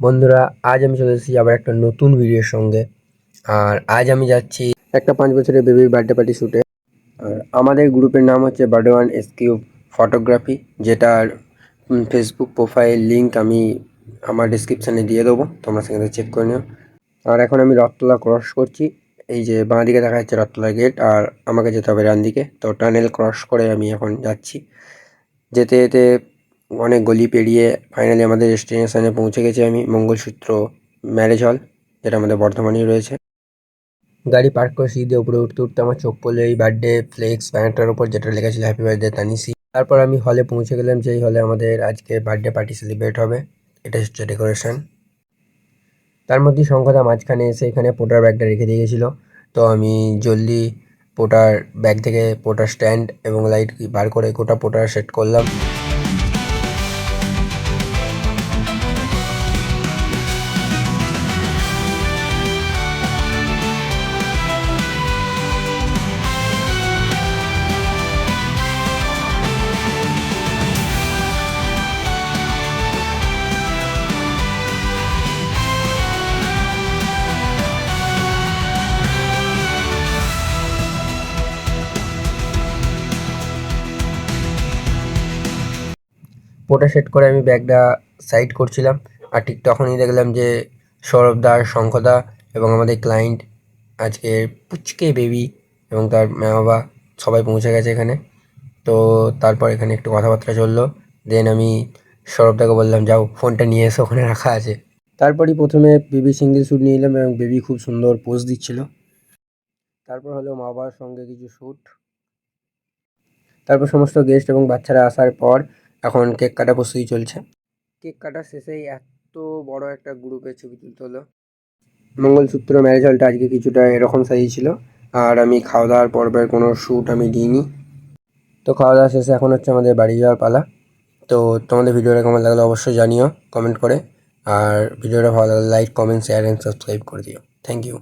বন্ধুরা, আজ আমি চলে এসেছি আবার একটা নতুন ভিডিওর সঙ্গে। আর আজ আমি যাচ্ছি একটা 5 বছরের বেবির বার্থডে পার্টি শ্যুটে। আর আমাদের গ্রুপের নাম হচ্ছে বার্থডে ওয়ান এসকিউ ফটোগ্রাফি, যেটার ফেসবুক প্রোফাইল লিঙ্ক আমি আমার ডিসক্রিপশানে দিয়ে দেবো, তোমরা সেখানে চেক করে নিও। আর এখন আমি রথতলা ক্রস করছি। এই যে বাঁ দিকে দেখা যাচ্ছে রথতলা গেট, আর আমাকে যেতে হবে ডান দিকে। তো টানেল ক্রস করে আমি এখন যাচ্ছি। যেতে যেতে অনেক গলি পেরিয়ে ফাইনালি আমাদের ডেস্টিনেশনে পৌঁছে গেছি আমি, মঙ্গলসূত্র ম্যারেজ হল, যেটা আমাদের বর্ধমানেই রয়েছে। গাড়ি পার্ক করে সিঁড়ি দিয়ে উপরে উঠতে উঠতে আমার চোখ পড়লো এই বার্থডে ফ্লেক্স ব্যানারটার উপর, যেটা লেখা ছিল হ্যাপি বার্থডে তানিসি। তারপর আমি হলে পৌঁছে গেলাম, যেই হলে আমাদের আজকে বার্থডে পার্টি সেলিব্রেট হবে। এটা হচ্ছে ডেকোরেশন। তার মধ্যে শঙ্খদা মাঝখানে এসে এখানে পোটার ব্যাগটা রেখে দিয়ে গেছিলো। তো আমি জলদি পোটার ব্যাগ থেকে পোটার স্ট্যান্ড এবং লাইট বার করে গোটা পোটার সেট করলাম। পোটা সেট করে আমি ব্যাগটা সাইড করছিলাম, আর ঠিক তখনই দেখলাম যে সৌরভদা, শঙ্খদা এবং আমাদের ক্লায়েন্ট আজকে পুচকে বেবি এবং তার মা বাবা সবাই পৌঁছে গেছে এখানে। তো তারপর এখানে একটু কথাবার্তা চললো। দেন আমি সৌরভদাকে বললাম, যাও ফোনটা নিয়ে এসো, ওখানে রাখা আছে। তারপরই প্রথমে বেবি সিঙ্গেল শ্যুট নিয়ে এলাম এবং বেবি খুব সুন্দর পোজ দিচ্ছিল। তারপর হলো মা বাবার সঙ্গে কিছু শ্যুট। তারপর সমস্ত গেস্ট এবং বাচ্চারা আসার পর এখন কেক কাটা প্রস্তুতি চলছে। কেক কাটার শেষেই এত বড় একটা গ্রুপের ছবি তুলতে হলো। মঙ্গলসূত্র ম্যারেজ হলটা আজকে কিছুটা এরকম সাজিয়েছিল। আর আমি খাওয়া দাওয়ার পর্বের কোনো শ্যুট আমি দিইনি। তো খাওয়া দাওয়া শেষে এখন হচ্ছে আমাদের বাড়ি যাওয়ার পালা। তো তোমাদের ভিডিওটা কেমন লাগলো অবশ্যই জানিও কমেন্ট করে। আর ভিডিওটা ভালো লাগলে like, comment, share and subscribe করে দিও। Thank you.